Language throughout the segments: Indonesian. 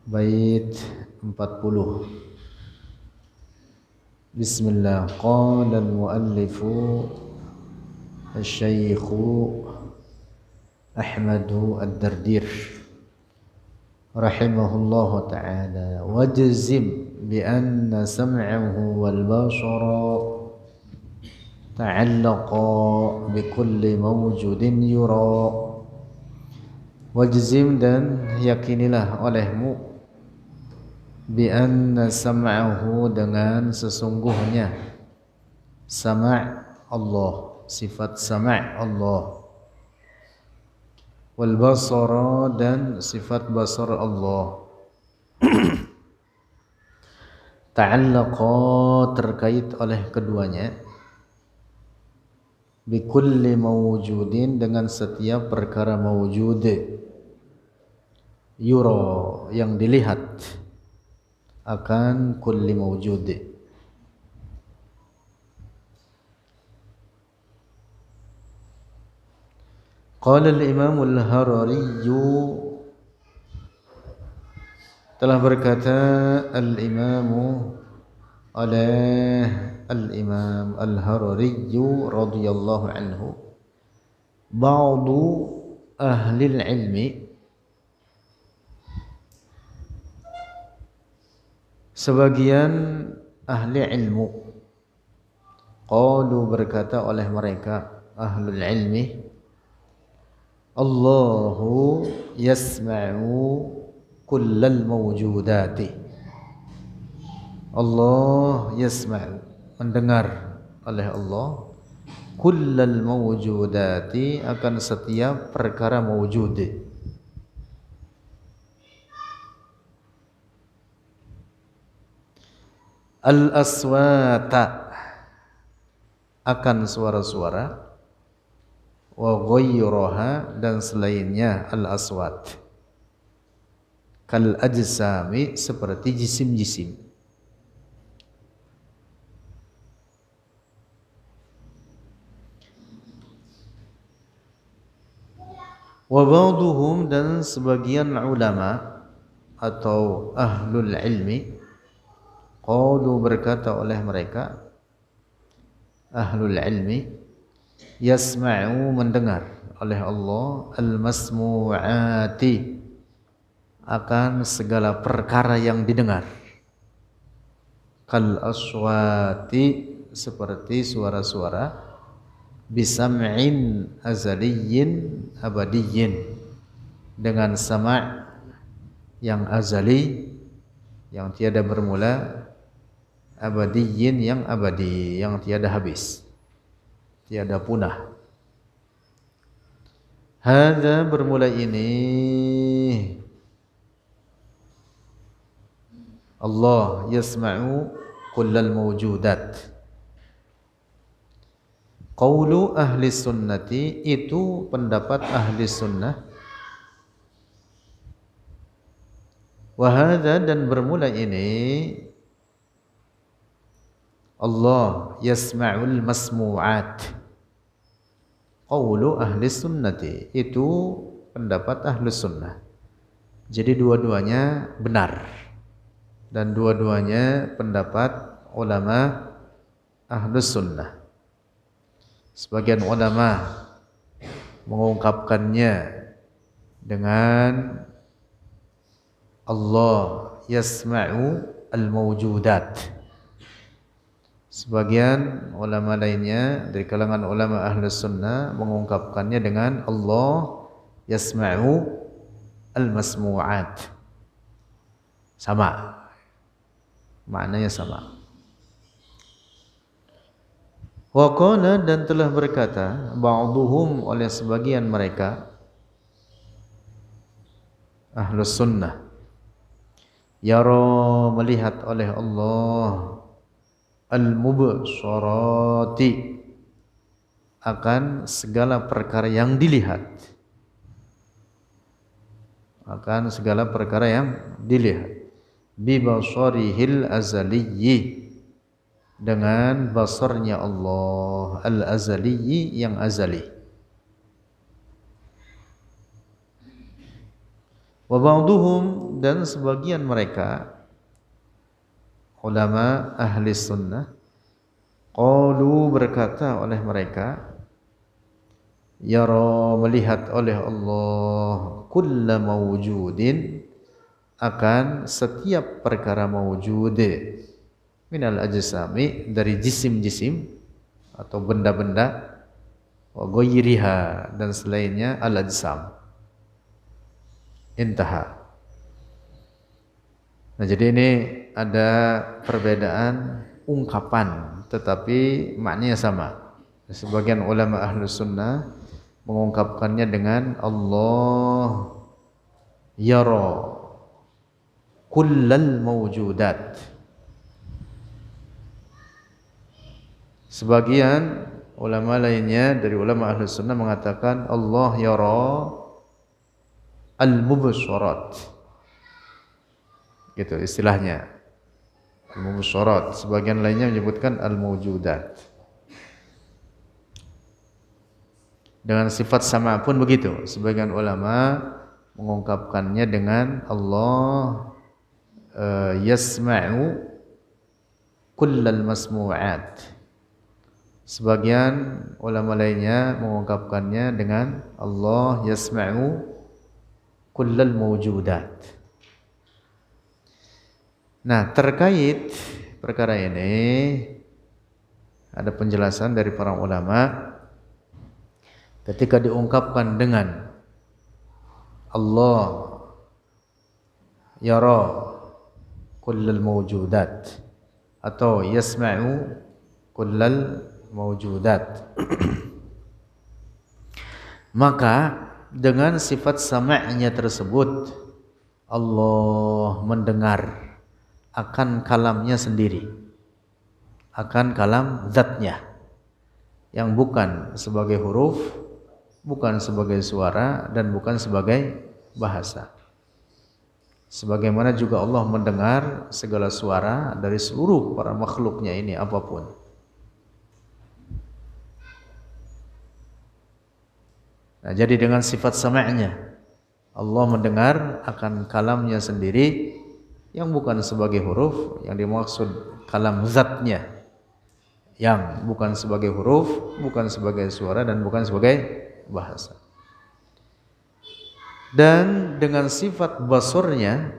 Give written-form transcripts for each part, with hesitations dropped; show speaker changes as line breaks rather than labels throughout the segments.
Bait 40. Bismillah. Qala al-muallifu Asy-Syaikhu Ahmadu Ad-Dardir rahimahullahu ta'ala, wajzim bi anna sam'ahu wal basara ta'allaqa bi kulli mawjudin yura. Wajzim, dan yakinilah olehmu, bi anna sam'ahu, dengan sesungguhnya sama' Allah, sifat sama' Allah, wal basara, dan sifat basar Allah, ta'allaqa, terkait oleh keduanya, bi kulli mawjudin, dengan setiap perkara mawjud, yura, yang dilihat, akan kulli mawjud. Qala al-Imam al-Harari, telah berkata al-Imam oleh al-Imam al-Harari radhiyallahu anhu, ba'du ahli al-ilmi, sebagian ahli ilmu, qalu, berkata oleh mereka ahlul ilmi, Allahu yasma'u kullal mawjudati, Allah yasma'u, mendengar oleh Allah, kullal mawjudati, akan setiap perkara mawjud, al-aswata, akan suara-suara, wa ghayraha, dan selainnya, al-aswat, kal ajsami, seperti jisim-jisim. Wa ba'duhum, dan sebagian ulama atau ahlul ilmi, qalu, berkata oleh mereka ahlul ilmi, yasma'u, mendengar oleh Allah, al-masmu'ati, akan segala perkara yang didengar, kal aswati, seperti suara-suara, bisam'in azaliyyin abadiyyin, dengan sama' yang azali, yang tiada bermula, abadiyyin, yang abadi, yang tiada habis, tiada punah. Hadza, bermula ini, Allah yasma'u kullal mawjudat. Qaulu ahli sunnati, itu pendapat ahli sunnah. Wa hadza, dan bermula ini, Allah yasma'ul masmu'at. Qaulu ahli sunnati, itu pendapat ahli sunnah. Jadi dua-duanya benar, dan dua-duanya pendapat ulama ahli sunnah. Sebagian ulama mengungkapkannya dengan Allah yasma'u al-mawjudat. Sebagian ulama lainnya dari kalangan ulama ahlus sunnah mengungkapkannya dengan Allah yasma'u al-masmu'at. Sama, maknanya sama. Wa qala, dan telah berkata ba'duhum, oleh sebagian mereka ahlus sunnah, yara, melihat oleh Allah, al-mubsharati, akan segala perkara yang dilihat, akan segala perkara yang dilihat, bi basarihil azaliyyi, dengan basarnya Allah, al-azaliyyi, yang azali. Wa ba'duhum, dan sebagian mereka ulama ahli sunnah qalu berkata oleh mereka yara melihat oleh Allah kulla mawjudin akan setiap perkara mawjud minal ajsami dari jisim-jisim atau benda-benda wa ghairiha dan selainnya al ajsam. Intaha. Nah, jadi ini ada perbedaan ungkapan tetapi maknanya sama. Sebagian ulama ahlus sunnah mengungkapkannya dengan Allah yara kullal mawjudat. Sebagian ulama lainnya dari ulama ahlus sunnah mengatakan Allah yara al-mubsyarat, gitu istilahnya, al-mubsyarat. Sebagian lainnya menyebutkan al-mawjudat. Dengan sifat sama pun begitu. Sebagian ulama mengungkapkannya dengan Allah yasma'u kullal masmu'at. Sebagian ulama lainnya mengungkapkannya dengan Allah yasma'u kullal mawjudat. Nah, terkait perkara ini ada penjelasan dari para ulama ketika diungkapkan dengan Allah yara kullal mawjudat atau yasma'u kullal mawjudat maka dengan sifat sama'nya tersebut Allah mendengar akan kalamnya sendiri, akan kalam zatnya yang bukan sebagai huruf, bukan sebagai suara, dan bukan sebagai bahasa. Sebagaimana juga Allah mendengar segala suara dari seluruh para makhluknya ini apapun. Nah, jadi dengan sifat sama'nya Allah mendengar akan kalamnya sendiri yang bukan sebagai huruf, yang dimaksud kalam zatnya yang bukan sebagai huruf, bukan sebagai suara, dan bukan sebagai bahasa. Dan dengan sifat basornya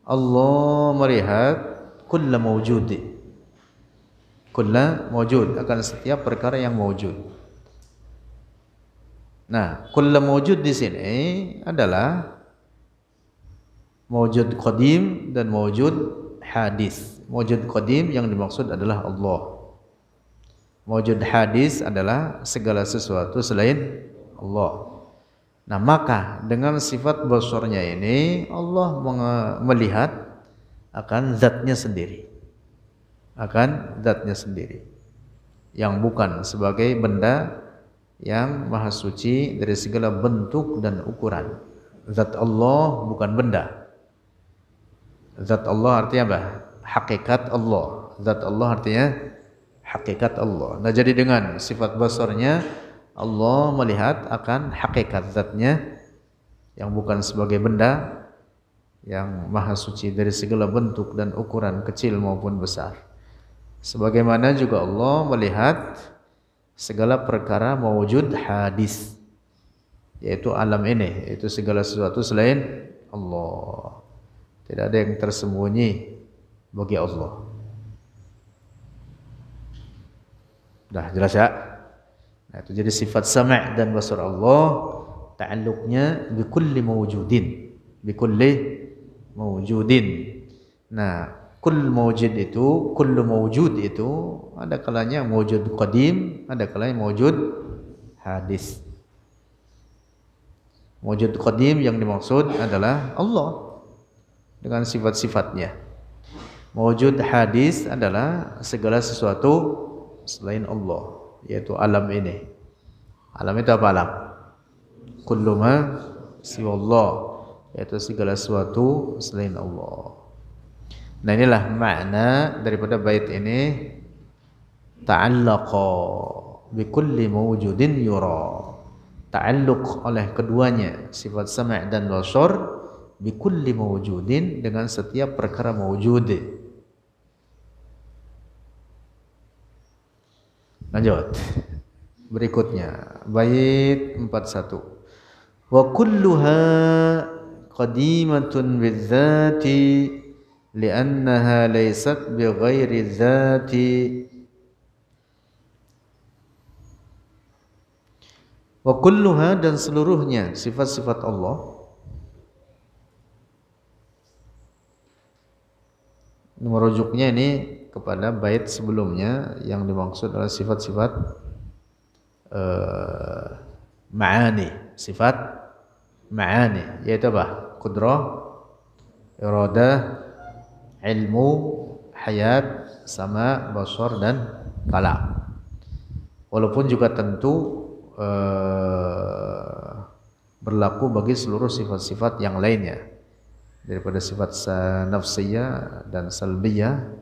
Allah melihat kulla mawjud, kulla mawjud akan setiap perkara yang mawjud. Nah, kulla mawjud di sini adalah mawjud qadim dan mawjud hadis. Mawjud qadim yang dimaksud adalah Allah. Mawjud hadis adalah segala sesuatu selain Allah. Nah, maka dengan sifat basarnya ini Allah melihat akan zatnya sendiri. Akan zatnya sendiri. Yang bukan sebagai benda yang maha suci dari segala bentuk dan ukuran. Zat Allah bukan benda. Zat Allah artinya apa? Hakikat Allah. Zat Allah artinya hakikat Allah. Nah, jadi dengan sifat basarnya Allah melihat akan hakikat zatnya yang bukan sebagai benda, yang maha suci dari segala bentuk dan ukuran kecil maupun besar. Sebagaimana juga Allah melihat segala perkara mawjud hadis, yaitu alam ini, yaitu segala sesuatu selain Allah. Tidak ada yang tersembunyi bagi Allah. Dah jelas ya? Nah, itu jadi sifat sama' dan basar Allah ta'alluqnya bi kulli mawjudin, bi kulli mawjudin. Nah, kullu mawjud itu ada kalanya mawjud qadim, ada kalanya mawjud hadis. Mawjud qadim yang dimaksud adalah Allah dengan sifat-sifatnya. Mawjud hadis adalah segala sesuatu selain Allah, yaitu alam ini. Alam itu apa alam? Kullu ma siwa Allah, yaitu segala sesuatu selain Allah. Nah, inilah makna daripada bait ini, ta'allaqa bi kulli mawjudin yura. Ta'alluq oleh keduanya, sifat sama' dan basar, bikulli mawjudin, dengan setiap perkara mawjud. Lanjut. Berikutnya bait 41. Wa kulluha qadimatun bidzati li'annaha laysat bighairi dzati. Wa kulluha, dan seluruhnya sifat-sifat Allah. Merujuknya ini kepada bait sebelumnya yang dimaksud adalah sifat-sifat ma'ani, sifat ma'ani, yaitu apa? Qudrah, iradah, ilmu, hayat, sama, basar, dan kalam. Walaupun juga tentu berlaku bagi seluruh sifat-sifat yang lainnya, daripada sifat nafsiyah dan salbiyah,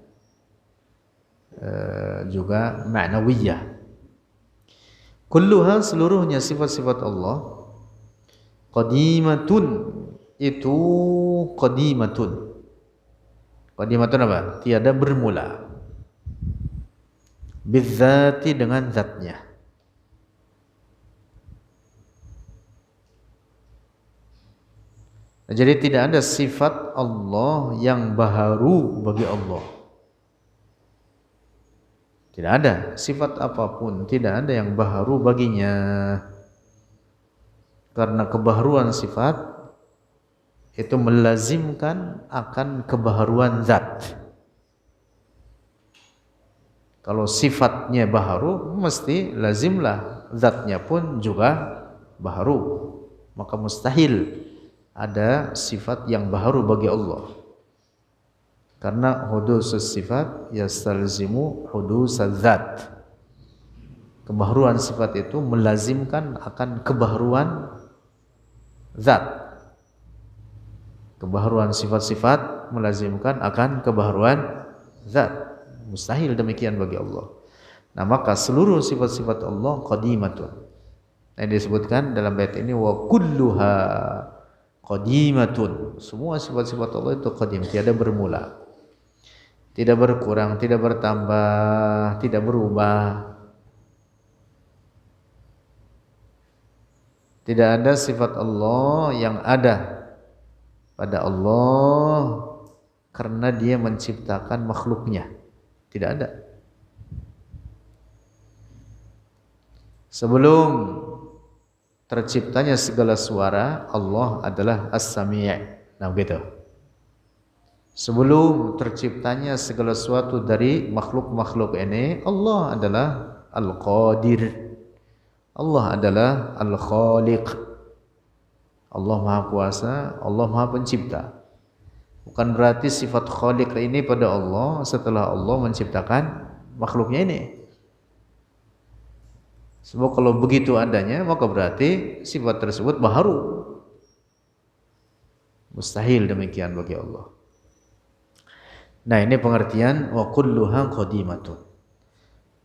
juga ma'nawiyah. Kulluha, seluruhnya sifat-sifat Allah, qadimatun, itu qadimatun. Qadimatun apa? Tiada bermula. Bidzati, dengan zatnya. Jadi tidak ada sifat Allah yang baharu bagi Allah. Tidak ada sifat apapun, tidak ada yang baharu baginya. Karena kebaharuan sifat itu melazimkan akan kebaharuan zat. Kalau sifatnya baharu, mesti lazimlah zatnya pun juga baharu. Maka mustahil ada sifat yang baharu bagi Allah. Karena hudusus sifat yastalzimu hudusaz zat. Kebaharuan sifat itu melazimkan akan kebaharuan zat. Kebaharuan sifat-sifat melazimkan akan kebaharuan zat. Mustahil demikian bagi Allah. Nah, maka seluruh sifat-sifat Allah qadimatun. Yang disebutkan dalam bait ini wa kulluha qadimatun. Semua sifat-sifat Allah itu qadim, tiada bermula. Tidak berkurang, tidak bertambah, tidak berubah. Tidak ada sifat Allah yang ada pada Allah karena dia menciptakan makhluknya. Tidak ada. Sebelum terciptanya segala suara, Allah adalah As-Sami'. Nah, begitu. Sebelum terciptanya segala sesuatu dari makhluk-makhluk ini, Allah adalah Al-Qadir. Allah adalah Al-Khaliq. Allah Maha Kuasa, Allah Maha Pencipta. Bukan berarti sifat Khaliq ini pada Allah setelah Allah menciptakan makhluknya ini. Sebab kalau begitu adanya, maka berarti sifat tersebut baharu. Mustahil demikian bagi Allah. Nah, ini pengertian wa kulluha qadimatun.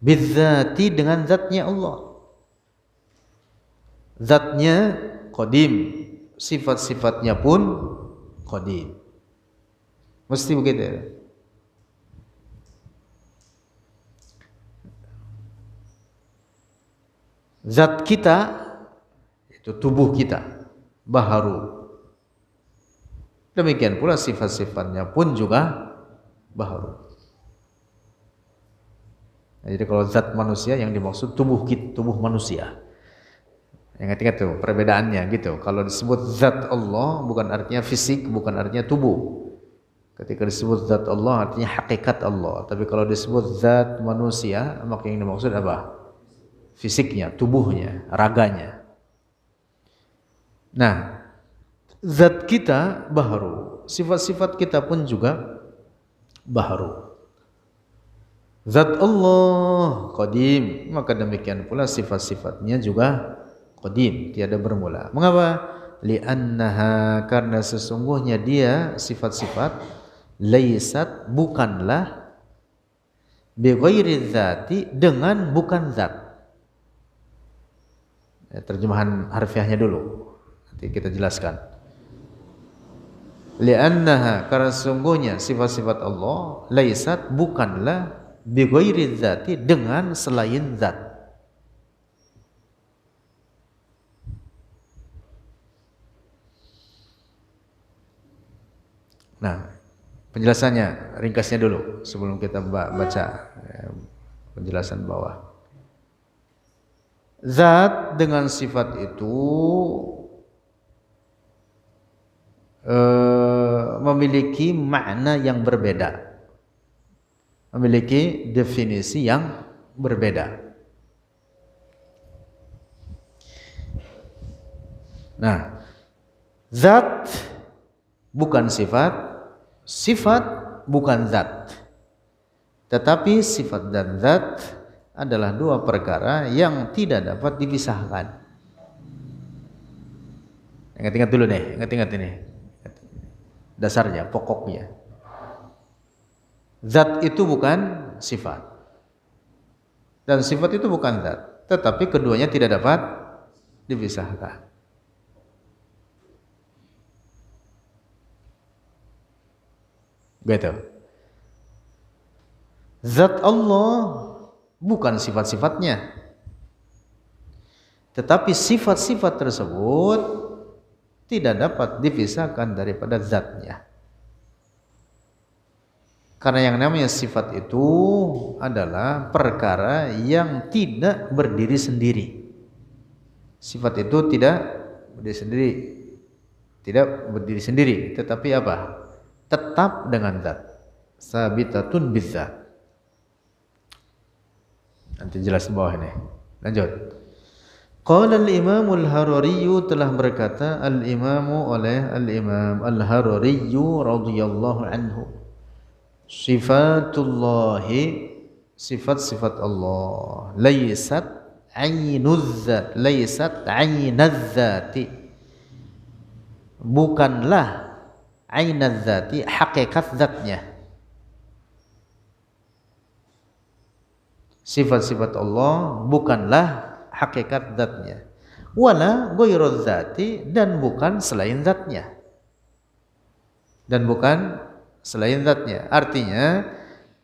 Bidzati, dengan zatnya Allah. Zatnya qadim, sifat-sifatnya pun qadim. Mesti begitu. Zat kita, itu tubuh kita, baharu. Demikian pula sifat-sifatnya pun juga baharu. Nah, jadi kalau zat manusia yang dimaksud tubuh kita, tubuh manusia. Yang ketiga tuh perbedaannya gitu. Kalau disebut zat Allah bukan artinya fisik, bukan artinya tubuh. Ketika disebut zat Allah artinya hakikat Allah. Tapi kalau disebut zat manusia, maka yang dimaksud apa? Fisiknya, tubuhnya, raganya. Nah, zat kita baharu, sifat-sifat kita pun juga baharu. Zat Allah qadim, maka demikian pula sifat-sifatnya juga qadim, tiada bermula. Mengapa? Li'annaha, karena sesungguhnya dia sifat-sifat laysat, bukanlah, bighairi dzati, dengan bukan zat. Terjemahan harfiahnya dulu, nanti kita jelaskan. Li'annaha, karena sungguhnya sifat-sifat Allah laisat, bukanlah bi ghairi dzati, dengan selain zat. Nah, penjelasannya ringkasnya dulu sebelum kita baca penjelasan bawah. Zat dengan sifat itu memiliki makna yang berbeda, memiliki definisi yang berbeda. Nah, zat bukan sifat, sifat bukan zat. Tetapi sifat dan zat adalah dua perkara yang tidak dapat dipisahkan. Ingat-ingat dulu nih, ingat-ingat ini. Dasarnya, pokoknya. Zat itu bukan sifat. Dan sifat itu bukan zat. Tetapi keduanya tidak dapat dipisahkan. Gitu. Zat Allah bukan sifat-sifatnya. Tetapi sifat-sifat tersebut tidak dapat dipisahkan daripada zatnya. Karena yang namanya sifat itu adalah perkara yang tidak berdiri sendiri. Sifat itu tidak berdiri sendiri. Tidak berdiri sendiri, tetapi apa? Tetap dengan zat. Sabitatun bizzat. Nanti jelas di bawah ini. Lanjut. Qala al-Imam al-Harari, telah berkata al-Imam oleh al-Imam al-Harari radhiyallahu anhu, sifatullahi, sifat-sifat Allah, laysat ainuz zat, laysat ainaz zati, bukanlah ainaz zati, hakikat zatnya. Sifat-sifat Allah bukanlah hakikat zatnya, wala ghairu zati, dan bukan selain zatnya, dan bukan selain zatnya. Artinya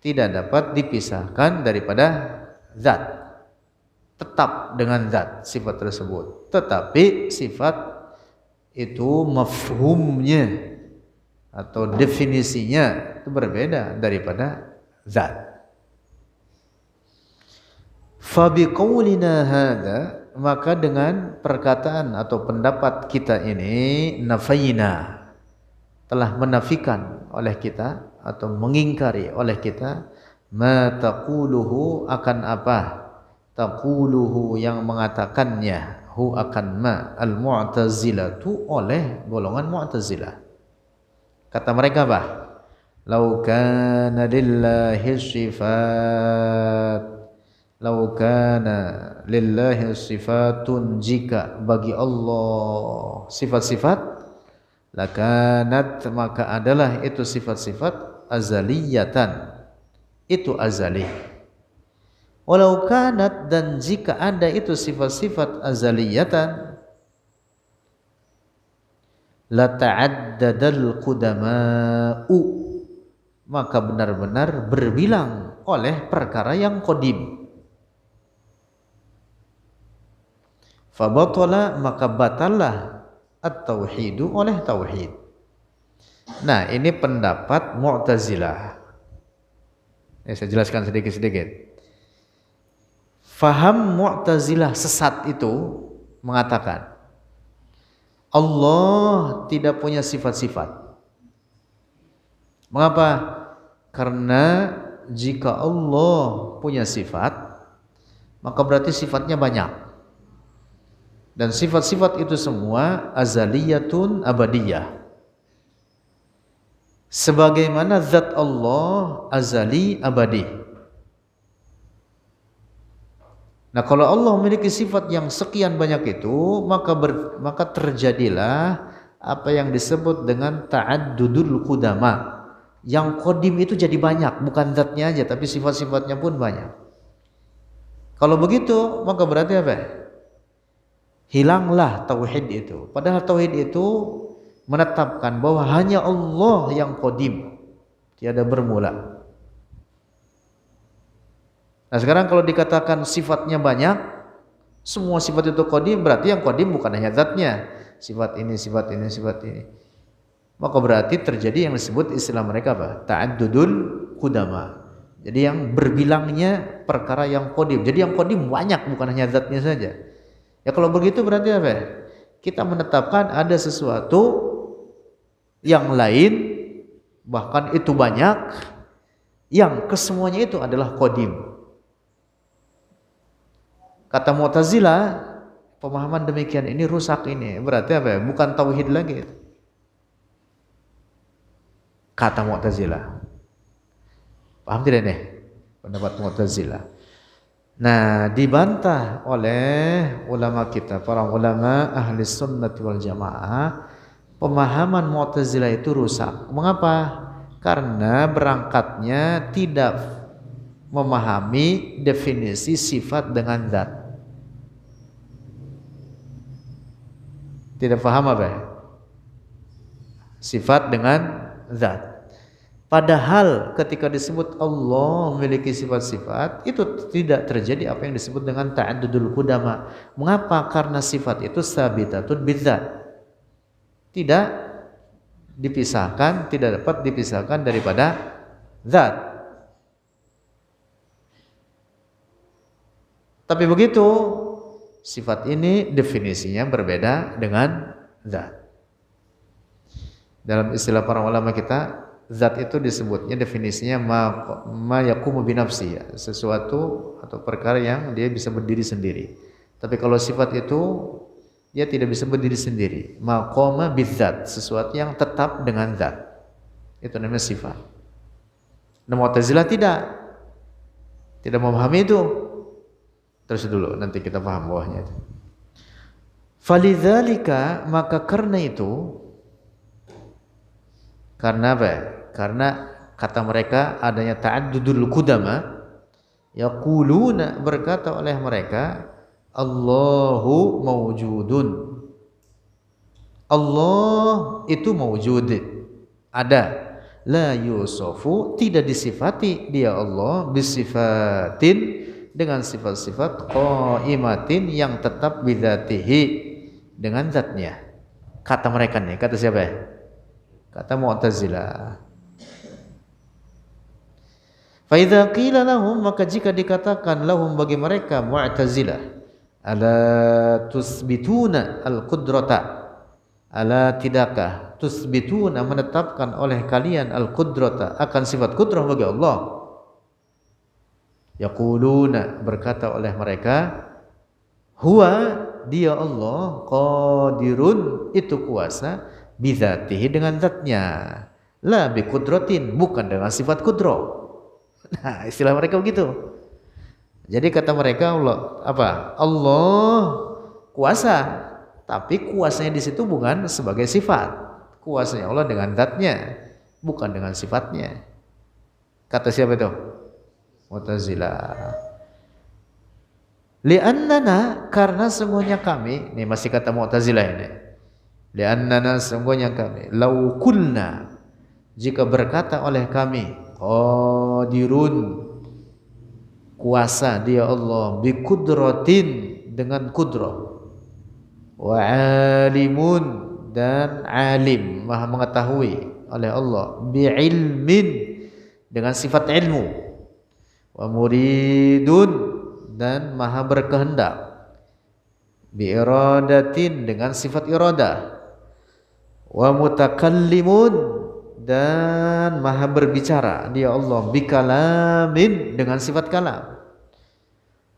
tidak dapat dipisahkan daripada zat, tetap dengan zat sifat tersebut. Tetapi sifat itu mafhumnya atau definisinya itu berbeda daripada zat. Fabiqaulina hadza, maka dengan perkataan atau pendapat kita ini, nafaina, telah menafikan oleh kita atau mengingkari oleh kita, ma taquluhu, akan apa? Taquluhu, yang mengatakannya, hu akan ma, al-mu'tazilatu, oleh golongan Mu'tazilah. Kata mereka apa? Lau kana lillahi sifat, lau kana lillahi sifatun, jika bagi Allah sifat-sifat, lakanat, maka adalah itu sifat-sifat azaliyatan, itu azali. Walau kanat, dan jika ada itu sifat-sifat azaliyatan, la ta'addadal qudama'u, maka benar-benar berbilang oleh perkara yang qadim. Fabatala, maka batallah at-tauhidu, oleh tauhid. Nah, ini pendapat Mu'tazilah. Saya jelaskan sedikit-sedikit. Faham Mu'tazilah sesat itu mengatakan Allah tidak punya sifat-sifat. Mengapa? Karena jika Allah punya sifat, maka berarti sifatnya banyak. Dan sifat-sifat itu semua azaliyatun abadiyah. Sebagaimana zat Allah azali abadi. Nah, kalau Allah memiliki sifat yang sekian banyak itu, maka terjadilah apa yang disebut dengan ta'addudul qudama. Yang qadim itu jadi banyak, bukan zatnya aja, tapi sifat-sifatnya pun banyak. Kalau begitu, maka berarti apa? Hilanglah tauhid itu. Padahal tauhid itu menetapkan bahwa hanya Allah yang qadim, tiada bermula. Nah sekarang kalau dikatakan sifatnya banyak, semua sifat itu qadim, berarti yang qadim bukan hanya zatnya, sifat ini, sifat ini, sifat ini. Maka berarti terjadi yang disebut istilah mereka apa? Ta'addudul qudama. Jadi yang berbilangnya perkara yang qadim. Jadi yang qadim banyak, bukan hanya zatnya saja. Ya kalau begitu berarti apa? Kita menetapkan ada sesuatu yang lain, bahkan itu banyak, yang kesemuanya itu adalah qadim. Kata Mu'tazilah, pemahaman demikian ini rusak ini. Berarti apa? Bukan tauhid lagi. Kata Mu'tazilah. Paham tidak nih? Pendapat Mu'tazilah. Nah, dibantah oleh ulama kita, para ulama ahli sunnati wal jamaah, pemahaman Mu'tazilah itu rusak. Mengapa? Karena berangkatnya tidak memahami definisi sifat dengan zat. Tidak paham apa? Sifat dengan zat. Padahal ketika disebut Allah memiliki sifat-sifat, itu tidak terjadi apa yang disebut dengan ta'addudul qudama. Mengapa? Karena sifat itu sabitatun bidzat. Tidak dipisahkan, tidak dapat dipisahkan daripada zat. Tapi begitu, sifat ini definisinya berbeda dengan zat. Dalam istilah para ulama kita, zat itu disebutnya definisinya ma yaqumu binafsi, ya, sesuatu atau perkara yang dia bisa berdiri sendiri. Tapi kalau sifat itu dia tidak bisa berdiri sendiri. Maqama bidzat, sesuatu yang tetap dengan zat. Itu namanya sifat. Nah, Mu'tazilah tidak memahami itu. Terus dulu, nanti kita paham bawahnya. Falidzalika, maka karena itu, karena apa? Karena kata mereka adanya ta'addudul qudama, yaquluna, berkata oleh mereka, Allahu mawjudun. Allah itu mawjud, ada. La yusofu, tidak disifati dia Allah bisifatin, dengan sifat-sifat qaimatin, yang tetap bidzatihi, dengan zatnya. Kata mereka nih, kata siapa ya? Kata Mu'tazilah. Fa idza qila lahum, maka jika dikatakan lahum bagi mereka Mu'tazilah, ala tusbituna al-qudrata, ala tidakkah tusbituna, menetapkan oleh kalian al-qudrata, akan sifat qudrah bagi Allah. Yaquluna, berkata oleh mereka, huwa, dia Allah, qadirun, itu kuasa, bidzatihi, dengan zatnya, la bi qudratin, bukan dengan sifat qudrah. Nah, istilah mereka begitu. Jadi kata mereka Allah apa? Allah kuasa, tapi kuasanya di situ bukan sebagai sifat. Kuasanya Allah dengan zatnya, bukan dengan sifatnya. Kata siapa itu? Mu'tazilah. Li'annana, karena sungguhnya kami, ini masih kata Mu'tazilah ini. Li'annana, sungguhnya kami, lau kulna, jika berkata oleh kami, qadirun, kuasa dia Allah, bi kudratin, dengan kudrah, wa alimun, dan alim, maha mengetahui oleh Allah, bi ilmin, dengan sifat ilmu, wa muridun, dan maha berkehendak, bi iradatin, dengan sifat iradah, wa mutakallimun, dan maha berbicara dia Allah, bi kalamin, dengan sifat kalam.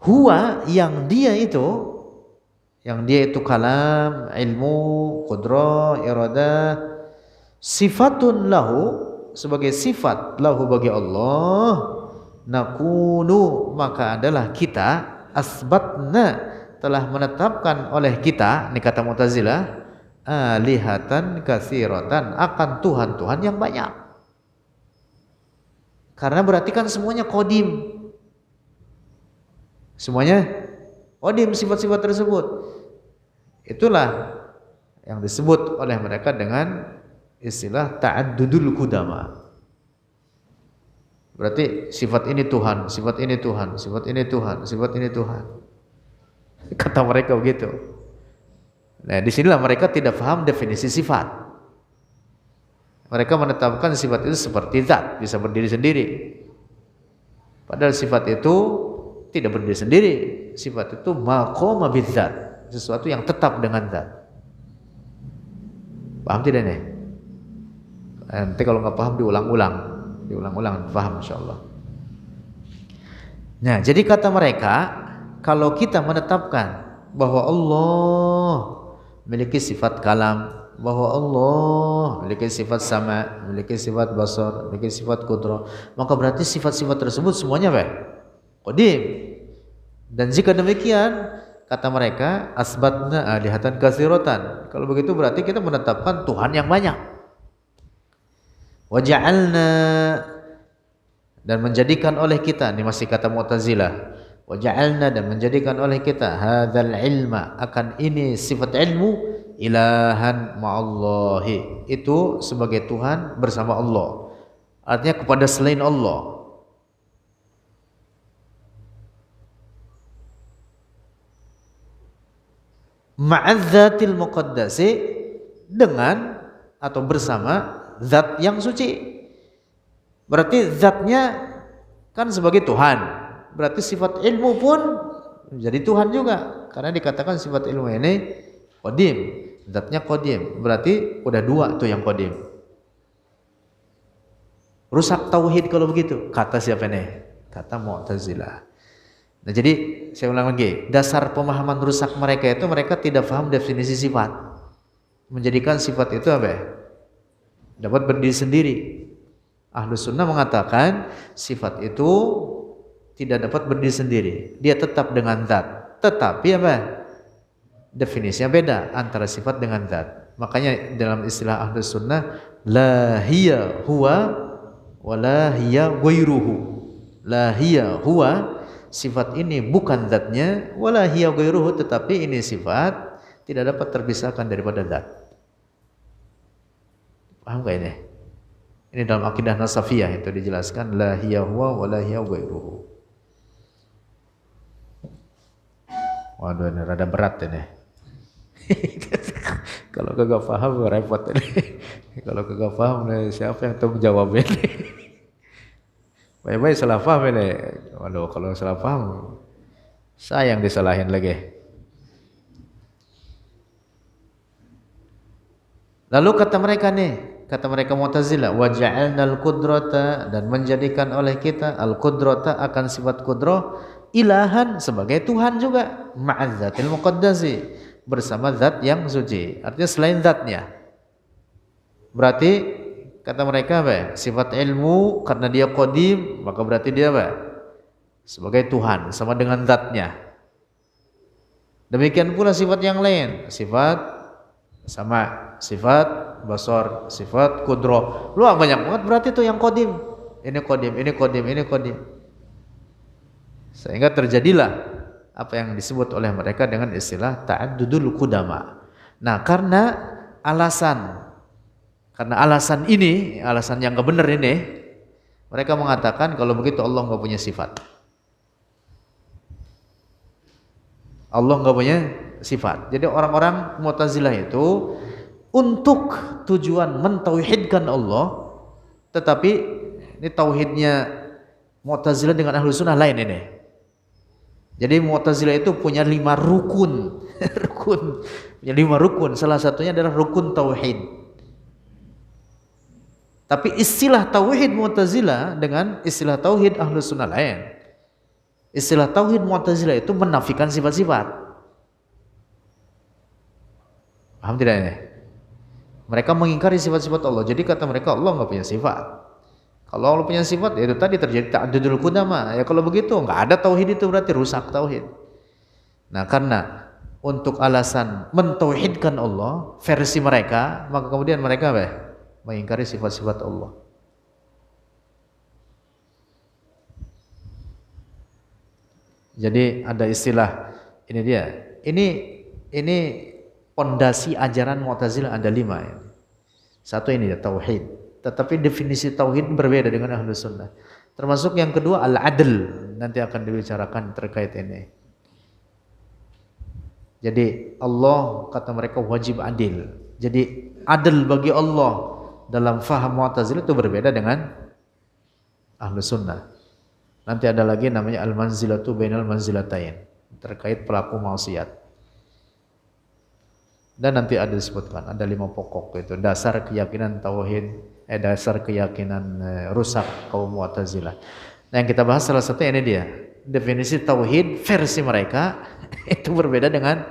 Huwa, yang dia itu kalam, ilmu, qudrah, iradah, sifatun lahu, sebagai sifat lahu bagi Allah. Nakunu, maka adalah kita, asbatna, telah menetapkan oleh kita, ini kata Mu'tazilah, alihatan katsiratan, akan Tuhan-Tuhan yang banyak. Karena berarti kan semuanya qadim, semuanya qadim, sifat-sifat tersebut. Itulah yang disebut oleh mereka dengan istilah ta'addudul qudama. Berarti sifat ini Tuhan, sifat ini Tuhan, sifat ini Tuhan, sifat ini Tuhan. Kata mereka begitu. Nah, disinilah mereka tidak paham definisi sifat. Mereka menetapkan sifat itu seperti zat, bisa berdiri sendiri. Padahal sifat itu tidak berdiri sendiri. Sifat itu maqama bidzat, sesuatu yang tetap dengan zat. Paham tidak nih? Nanti kalau nggak paham diulang-ulang, paham insyaallah. Nah, jadi kata mereka, kalau kita menetapkan bahwa Allah memiliki sifat kalam, bahwa Allah memiliki sifat sama, memiliki sifat basar, memiliki sifat qudrah, maka berarti sifat-sifat tersebut semuanya apa? Qadim. Dan jika demikian, kata mereka, asbatna alihatan katsiratan. Kalau begitu berarti kita menetapkan Tuhan yang banyak. Waja'alna, dan menjadikan oleh kita, ini masih kata Mu'tazilah, waja'alna, dan menjadikan oleh kita hadzal ilma, akan ini sifat ilmu, ilahan ma'allahi, itu sebagai Tuhan bersama Allah, artinya kepada selain Allah. Ma'adzatil muqaddasi, dengan atau bersama zat yang suci. Berarti zatnya kan sebagai Tuhan, berarti sifat ilmu pun menjadi Tuhan juga, karena dikatakan sifat ilmu ini qadim, zatnya qadim. Berarti udah dua tuh yang qadim. Rusak tauhid kalau begitu, kata siapa nih? Kata Mu'tazilah. Nah, jadi saya ulang lagi, dasar pemahaman rusak mereka itu mereka tidak paham definisi sifat, menjadikan sifat itu apa ya? Dapat berdiri sendiri. Ahlus sunnah mengatakan sifat itu tidak dapat berdiri sendiri, dia tetap dengan zat, tetapi apa? Definisinya beda antara sifat dengan zat. Makanya dalam istilah Ahlus sunnah, la hiya huwa wa la hiya ghairuhu. La hiya huwa, sifat ini bukan zatnya, wala hiya ghairuhu, tetapi ini sifat tidak dapat terpisahkan daripada zat. Paham gak ini? Ini dalam akidah Nasafiyah itu dijelaskan, la hiya huwa wa la hiya ghairuhu. Waduh, ini rada berat ini. Kalau kagak paham repot ini. Kalau kagak paham nih, siapa yang tahu jawab ini? Baik-baik salah paham ini. Waduh, kalau salah paham saya yang disalahin lagi. Lalu kata mereka Mu'tazilah, wa ja'alnal qudrata, dan menjadikan oleh kita al-qudrata, akan sifat qudrah, ilahan, sebagai Tuhan juga, ma'adzatil muqaddasi, bersama zat yang suci, artinya selain zatnya. Berarti kata mereka apa ya? Sifat ilmu karena dia qadim, maka berarti dia apa? Sebagai Tuhan, sama dengan zatnya. Demikian pula sifat yang lain, sifat sama, sifat basar, sifat qudrah. Lu banyak banget berarti itu yang qadim. Ini qadim, ini qadim, ini qadim. Sehingga terjadilah apa yang disebut oleh mereka dengan istilah ta'addudul qudama. Nah, karena alasan ini, alasan yang enggak benar ini, mereka mengatakan kalau begitu Allah enggak punya sifat. Allah enggak punya sifat. Jadi orang-orang Mu'tazilah itu untuk tujuan mentauhidkan Allah, tetapi ini tauhidnya Mu'tazilah dengan Ahlus Sunnah lain ini. Jadi Mu'tazilah itu punya 5 rukun. Punya 5 rukun. Salah satunya adalah rukun tauhid. Tapi istilah tauhid Mu'tazilah dengan istilah tauhid Ahlus Sunnah lain. Istilah tauhid Mu'tazilah itu menafikan sifat-sifat. Paham tidak ini? Mereka mengingkari sifat-sifat Allah. Jadi kata mereka Allah enggak punya sifat. Kalau Allah punya sifat, ya itu tadi terjadi ta'addudul qudama. Ya kalau begitu enggak ada tauhid, itu berarti rusak tauhid. Nah, karena untuk alasan mentauhidkan Allah versi mereka, maka kemudian mereka apa? Mengingkari sifat-sifat Allah. Jadi ada istilah ini dia. Ini pondasi ajaran Mu'tazilah ada 5 ya. Satu ini ya, tauhid. Tetapi definisi tauhid berbeda dengan Ahlus Sunnah. Termasuk yang kedua al-adl, nanti akan dibicarakan terkait ini. Jadi Allah kata mereka wajib adil. Jadi adil bagi Allah dalam faham Mu'tazilah itu berbeda dengan Ahlus Sunnah. Nanti ada lagi namanya al-manzilatu bainal manzilatain, terkait pelaku maksiat. Dan nanti ada disebutkan ada 5 pokok itu dasar keyakinan tauhid, dasar keyakinan rusak kaum Mu'tazilah. Nah, yang kita bahas salah satu ini dia. Definisi tauhid versi mereka itu berbeda dengan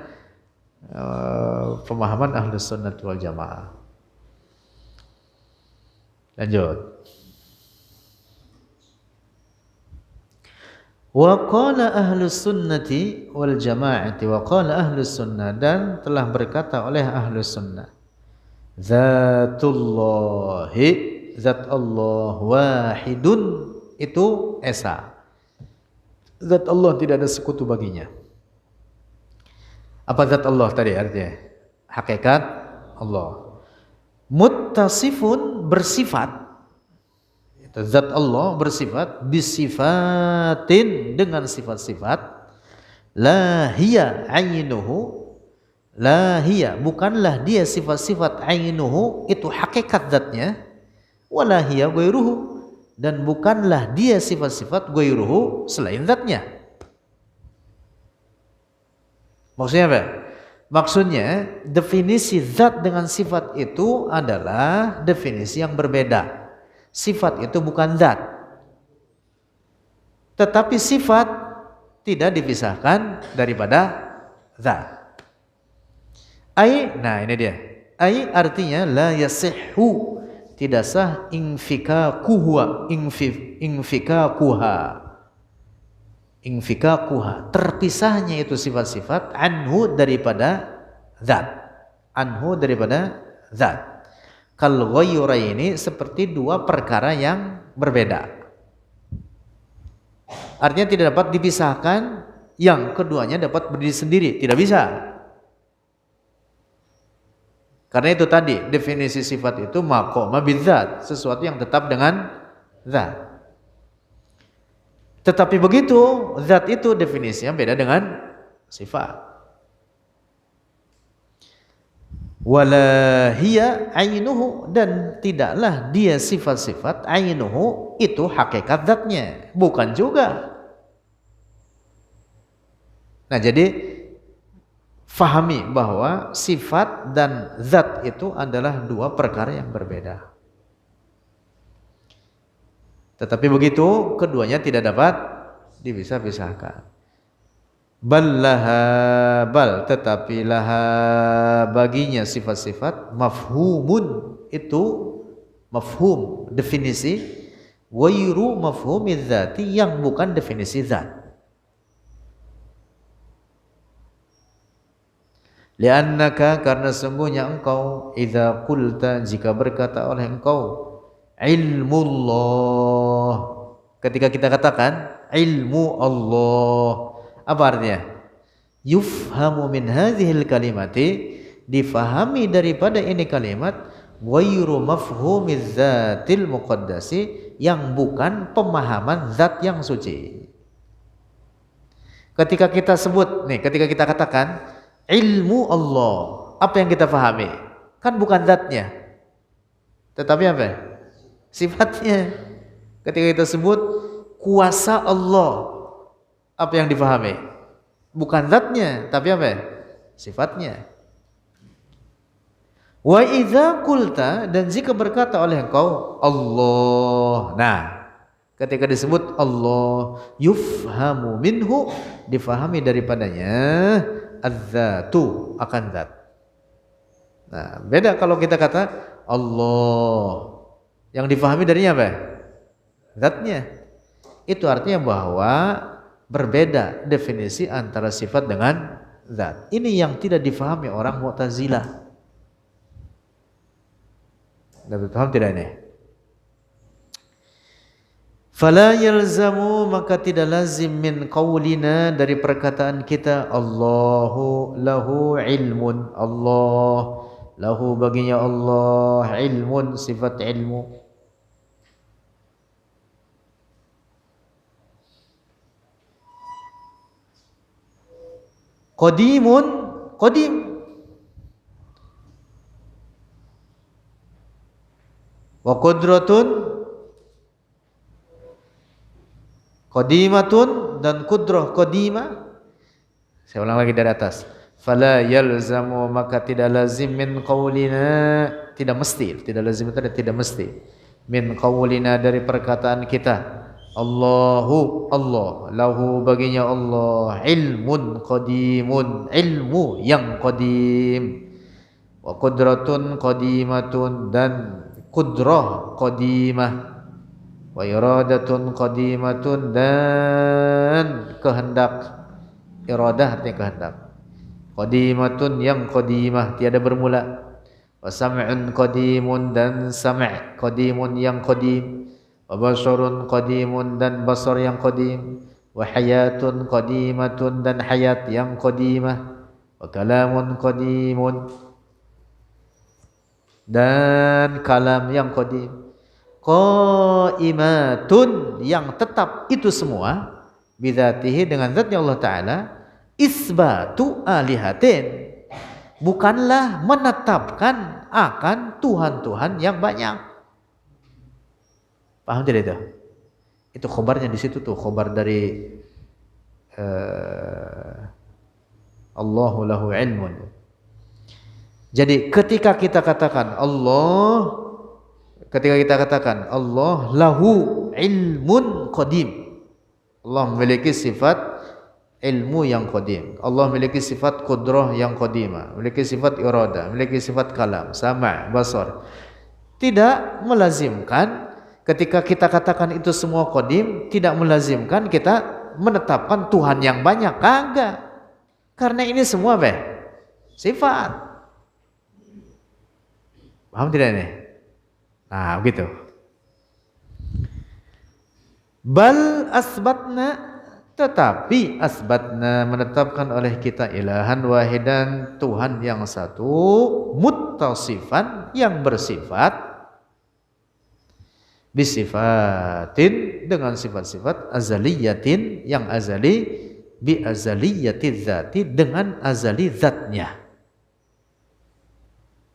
pemahaman Ahlus Sunnah wal Jamaah. Lanjut. Wa qala ahlus sunnati wal jamaati wa qala ahlus sunnah, dan telah berkata oleh ahlus sunnah, zatullahi, zat Allah wahidun, itu esa. Zat Allah tidak ada sekutu baginya. Apa zat Allah tadi artinya? Hakikat Allah. Muttasifun, bersifat. Zat Allah bersifat bisifatin, dengan sifat-sifat. La hiya ainuhu, la hiya, bukanlah dia sifat-sifat ainuhu, itu hakikat zatnya. Wala hiya ghairuhu, dan bukanlah dia sifat-sifat ghairuhu, selain zatnya. Maksudnya apa? Maksudnya definisi zat dengan sifat itu adalah definisi yang berbeda. Sifat itu bukan zat, tetapi sifat tidak dipisahkan daripada zat. Nah ini dia. Artinya la yasihhu, tidak sah infikakuha, terpisahnya itu sifat-sifat anhu daripada zat. Kal ghayraini, seperti dua perkara yang berbeda. Artinya tidak dapat dipisahkan, yang keduanya dapat berdiri sendiri, tidak bisa. Karena itu tadi definisi sifat itu maqama bidzat, sesuatu yang tetap dengan zat. Tetapi begitu zat itu definisinya beda dengan sifat. Wala hiya ainuhu, dan tidaklah dia sifat-sifat ainuhu, itu hakikat zatnya, bukan juga. Nah, jadi fahami bahwa sifat dan zat itu adalah dua perkara yang berbeda. Tetapi begitu keduanya tidak dapat dipisah-pisahkan. Tetapi laha, baginya sifat-sifat, mafhumun, itu mafhum, definisi, wairu mafhumiz zati, yang bukan definisi zat. Li'annaka, karena sungguhnya engkau, idza qulta, jika berkata oleh engkau, ilmullah, ketika kita katakan ilmu Allah, apa artinya? Yufhamu min hadhil kalimati, difahami daripada ini kalimat, ghairu mafhumiz zatil muqaddasi, yang bukan pemahaman zat yang suci. Ketika kita sebut nih, ketika kita katakan ilmu Allah, apa yang kita fahami? Kan bukan zatnya, tetapi apa? Sifatnya. Ketika kita sebut kuasa Allah, apa yang difahami? Bukan zatnya, tapi apa? Sifatnya. Wa idza qulta, dan jika berkata oleh engkau Allah. Nah, ketika disebut Allah, yufhamu minhu, difahami daripadanya az-zatu, akan zat. Nah, beda kalau kita kata Allah, yang difahami darinya apa? Zatnya. Itu artinya bahwa berbeda definisi antara sifat dengan zat. Ini yang tidak difahami orang Mu'tazilah. Dapat paham tidak ini? Fala yalzamu, maka tidak lazim min qaulina, dari perkataan kita, Allahu lahu ilmun, Allah lahu, baginya Allah, ilmun, sifat ilmu. Qadimun, qadim. Wa qudratun, qadimatun, dan qudrah qadimah. Saya ulang lagi dari atas. Fala yalzamu, maka tidak lazim min qaulina, tidak mesti, tidak lazim itu tidak mesti. Min qaulina, dari perkataan kita, Allahu, Allah, lahu, baginya Allah, ilmun qadimun, ilmu yang qadim, wa qudratun qadimatun, dan qudrah qadimah, wa iradatun qadimatun, dan kehendak, iradah artinya kehendak, qadimatun yang qadimah, tiada bermula, wa sam'un qadimun, dan sam' qadimun yang qadim, wa basarun qadimun, dan basar yang qadim, wa hayatun qadimatun, dan hayat yang qadimah, wa kalamun qadimun, dan kalam yang qadim, qaimatun, yang tetap itu semua, bidzatihi, dengan zatnya Allah Ta'ala, isbatu alihatin, bukanlah menetapkan akan Tuhan-Tuhan yang banyak. Paham tidak itu? Itu khobarnya di situ tuh, khobar dari Allahu lahu ilmun. Jadi ketika kita katakan Allah, lahu ilmun qadim, Allah memiliki sifat ilmu yang qadim, Allah memiliki sifat qudrah yang qadimah, memiliki sifat iradah, memiliki sifat kalam, sama', basar. Tidak melazimkan ketika kita katakan itu semua qadim, tidak melazimkan kita menetapkan Tuhan yang banyak, kagak. Karena ini semua sifat. Paham tidak ini? Nah, begitu. Bal asbatna, tetapi asbatna, menetapkan oleh kita, ilahan wahidan, Tuhan yang satu, muttasifan, yang bersifat, bisifatin, dengan sifat-sifat, azaliyatin, yang azali, bi azaliyati dzati, dengan azali zatnya,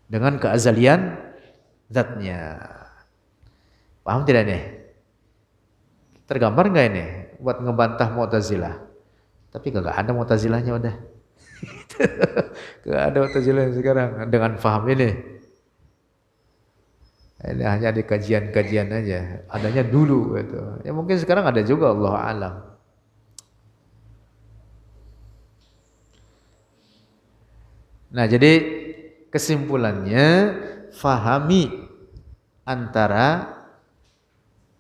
dengan keazalian zatnya. Paham tidak nih? Tergambar enggak ini buat ngebantah Mu'tazilah? Tapi kagak ada Mu'tazilahnya udah. Kagak ada Mu'tazilah sekarang dengan paham ini. Ini hanya di kajian-kajian aja. Adanya dulu gitu. Ya mungkin sekarang ada juga, Allah alam. Nah, jadi kesimpulannya, fahami antara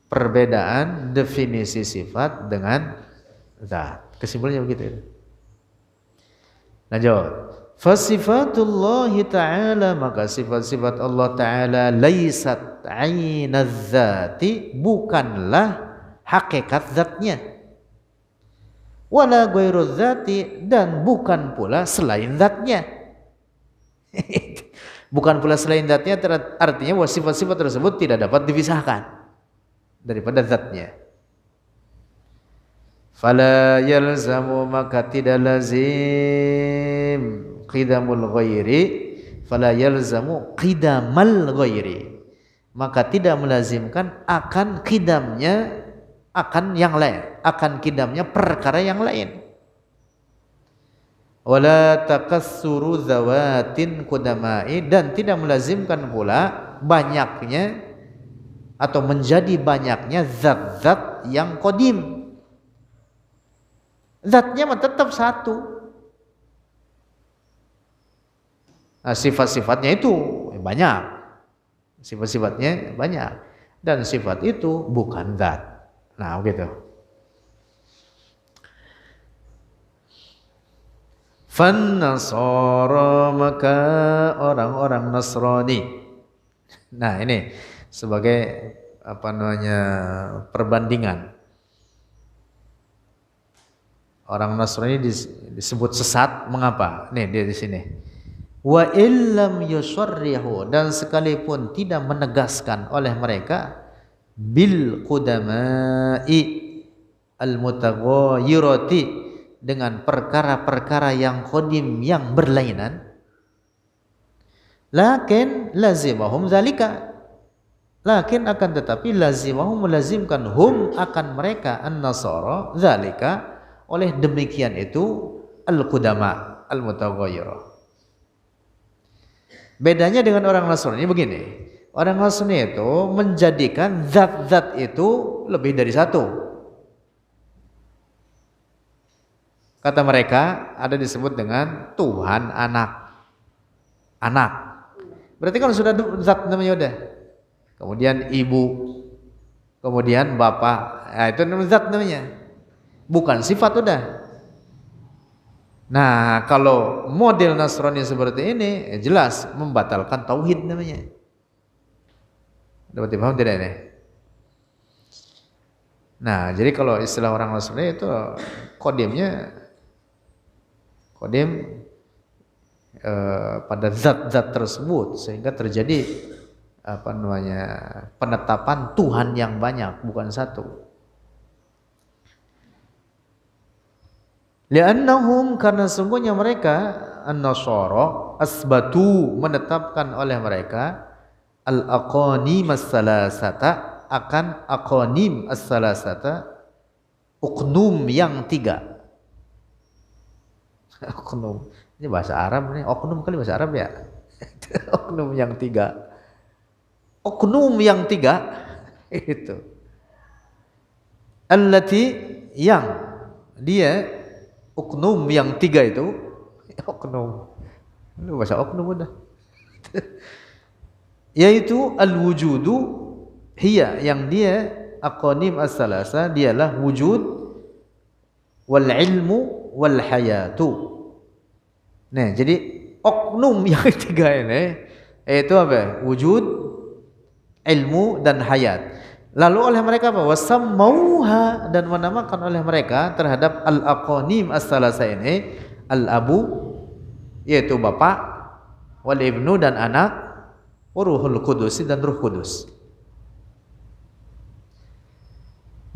perbedaan definisi sifat dengan zat. Kesimpulannya begitu. Lanjut. Fasifatullahi ta'ala, maka sifat-sifat Allah Ta'ala, laisat ainaz zati, bukanlah hakikat zatnya, wala ghairuz zati, dan bukan pula selain zatnya. Bukan pula selain zatnya, artinya bahwa sifat-sifat tersebut tidak dapat dipisahkan daripada zatnya. Fala yalzamu, maka tidak lazim, qidamul ghairi, fala yalzamu qidamal ghairi, maka tidak melazimkan akan qidamnya, akan yang lain, akan qidamnya perkara yang lain. Wala takassuru zawatin qudamai, dan tidak melazimkan pula banyaknya atau menjadi banyaknya zat-zat yang qadim. Zatnya tetap satu. Nah, sifat-sifatnya itu banyak. Sifat-sifatnya banyak. Dan sifat itu bukan zat. Nah, begitu. Fan-nasara, maka orang-orang Nasrani. Nah, ini sebagai apa namanya perbandingan. Orang Nasrani disebut sesat, mengapa? Nih dia di sini. Wa illam yusarrihu, dan sekalipun tidak menegaskan oleh mereka bil qudama'i al mutaghayyirati, dengan perkara-perkara yang qadim yang berlainan, lakin lazimahum zalika, lakin akan tetapi lazimahum melazimkan hum akan mereka an-nasara zalika, oleh demikian itu al-qudama al-mutaghayyirah. Bedanya dengan orang Nasrani begini, orang Nasrani itu menjadikan zat-zat itu lebih dari satu. Kata mereka ada disebut dengan Tuhan anak. Anak. Berarti kalau sudah zat namanya udah. Kemudian ibu, kemudian bapak, nah, itu namanya zat namanya. Bukan sifat udah. Nah, kalau model Nasrani seperti ini jelas membatalkan tauhid namanya. Dapat dipaham tidak ini? Nah, jadi kalau istilah orang Nasrani itu kodimnya kodim pada zat-zat tersebut, sehingga terjadi apa namanya penetapan Tuhan yang banyak, bukan satu. Li'annahum, karena sungguhnya mereka an-nasara asbatu, menetapkan oleh mereka al-aqanim as-salasata, akan aqanim as-salasata, uknum yang tiga. Oknum, ini bahasa Arab nih, oknum kali bahasa Arab ya. Oknum yang tiga, oknum yang tiga itu allati, yang dia oknum yang tiga itu oknum, ini bahasa oknum udah. Yaitu al-wujudu hiya, yang dia aqanim as-salasa, dialah wujud, wal ilmu, wal hayatu. Nah, jadi oknum yang tiga ini yaitu apa? Wujud, ilmu, dan hayat. Lalu oleh mereka apa? Wasammauha, dan menamakan oleh mereka terhadap al-aqanim as-salasa ini al-abu, yaitu bapak, wal ibnu, dan anak, ruhul qudus, dan ruh kudus.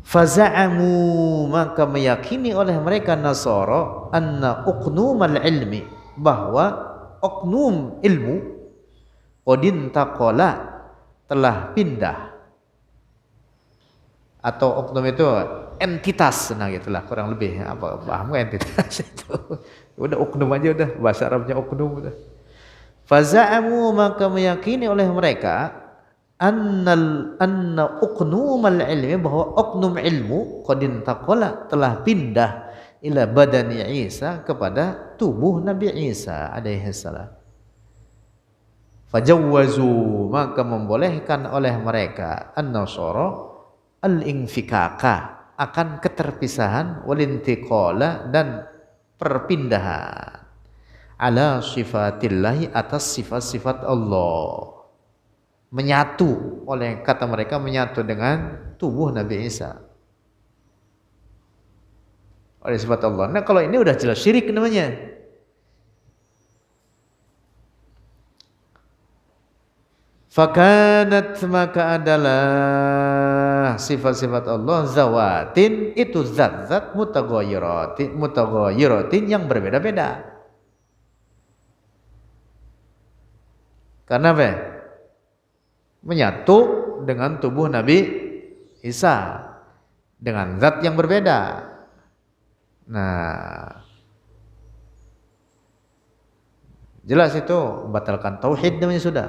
Faza'amu, maka meyakini oleh mereka Nasara anna uqnumal ilmi, bahwa oknum ilmu qadin taqala, telah pindah, atau oknum itu entitas, nah gitulah kurang lebih, apa paham gak entitas itu? Udah oknum aja udah, bahasa Arabnya oknum udah. Faza'amu, maka meyakini oleh mereka anna uqnumal ilmi, bahwa oknum ilmu qadin taqala, telah pindah ila badani Isa, kepada tubuh Nabi Isa alaihi salam. Fajawwazu, maka membolehkan oleh mereka an-nasara al-infikaka, akan keterpisahan, walintiqala, dan perpindahan, ala sifatillahi, atas sifat-sifat Allah, menyatu, oleh kata mereka menyatu dengan tubuh Nabi Isa oleh sifat Allah. Nah, kalau ini udah jelas syirik namanya. Fakanat, maka adalah sifat-sifat Allah zawatin, itu zat-zat mutaghayyiratin yang berbeda-beda. Karena apa? Menyatu dengan tubuh Nabi Isa dengan zat yang berbeda. Nah, jelas itu membatalkan tauhid namanya sudah.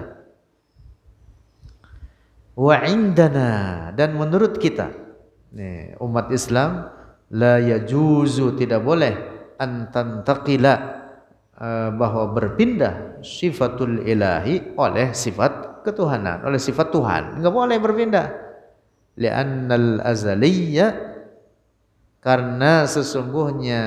Wa indana, dan menurut kita, nih, umat Islam, la yajuzu, tidak boleh, antantaqila, bahwa berpindah sifatul ilahi, oleh sifat ketuhanan, oleh sifat Tuhan, enggak boleh berpindah. Li'annal azaliyya, karena sesungguhnya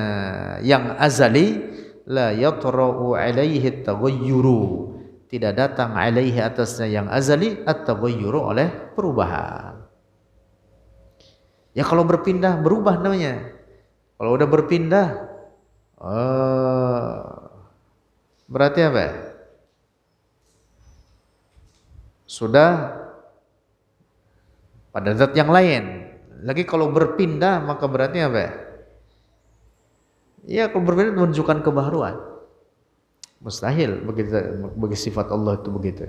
yang azali, la yatra'u alaihi taghayyuru, tidak datang alaihi, atasnya yang azali, at-taghayyuru, oleh perubahan. Ya kalau berpindah berubah namanya. Kalau udah berpindah, berarti apa? Sudah pada zat yang lain. Lagi kalau berpindah maka berarti apa? Ya kalau berpindah menunjukkan kebaharuan. Mustahil bagi sifat Allah itu begitu.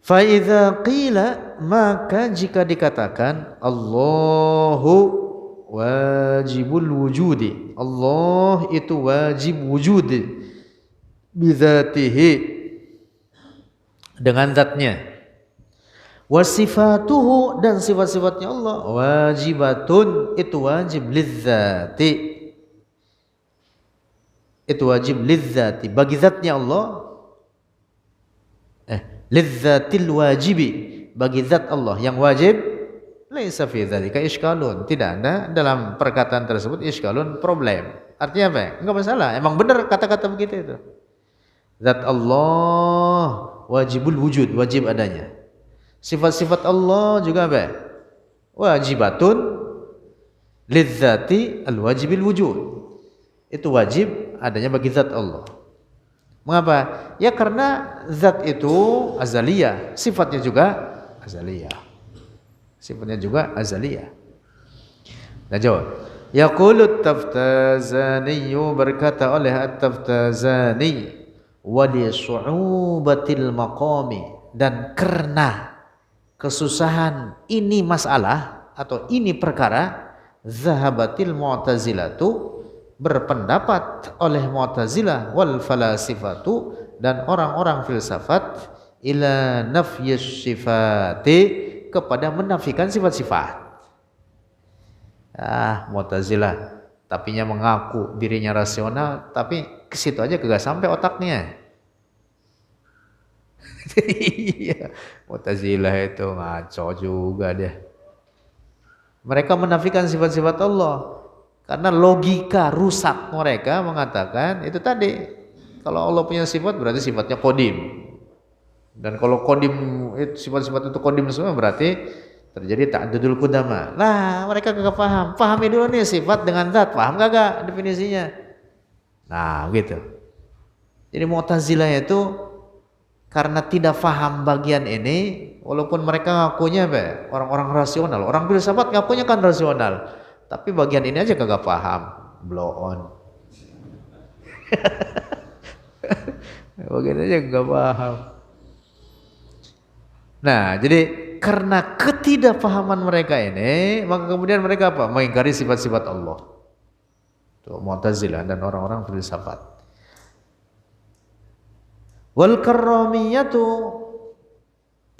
Fa idza qila, maka jika dikatakan Allahu wajibul wujudi, Allah itu wajib wujud bizatihi, dengan zatnya, wasifatuhu, dan sifat-sifatnya Allah wajibatun, itu wajib lizzati, itu wajib lizzati, bagi zatnya Allah, lizzatil wajibi, bagi zat Allah yang wajib, laisa fi dzalika iskalun, tidak ada dalam perkataan tersebut iskalun, problem. Artinya apa? Enggak masalah, emang benar kata-kata begitu itu. Zat Allah wajibul wujud, wajib adanya. Sifat-sifat Allah juga apa? Wajibatun lizzati alwajibil wujud, itu wajib adanya bagi zat Allah. Mengapa? Ya karena zat itu azaliyah, sifatnya juga azaliyah. Sifatnya juga azaliyah. Nah, jawab. Yaqulu Taftazani, berkata oleh At-Taftazani, wa li su'ubatil maqami, dan karena kesusahan ini masalah atau ini perkara, zahabatil mu'tazilatu, berpendapat oleh Mu'tazilah, wal falasifatu, dan orang-orang filsafat, ila nafyis sifati, kepada menafikan sifat-sifat. Mu'tazilah tapinya mengaku dirinya rasional, tapi ke situ aja kagak sampai otaknya. Mu'tazilah itu ngaco juga dia. Mereka menafikan sifat-sifat Allah karena logika rusak mereka mengatakan itu tadi, kalau Allah punya sifat berarti sifatnya qadim, dan kalau qadim itu sifat-sifat itu qadim semua berarti terjadi ta'addudul qudama. Nah, mereka kagak paham. Pahami dulu nih sifat dengan zat, paham kagak definisinya? Nah, gitu. Jadi Mu'tazilah itu karena tidak paham bagian ini, walaupun mereka ngakunya apa? Orang-orang rasional, orang filsafat ngakunya kan rasional, tapi bagian ini aja kagak paham, blow on. Bagian aja kagak paham. Nah, jadi karena ketidakpahaman mereka ini, maka kemudian mereka apa? Mengingkari sifat-sifat Allah. Itu Mu'tazilah dan orang-orang filsafat. Wal karramiyatu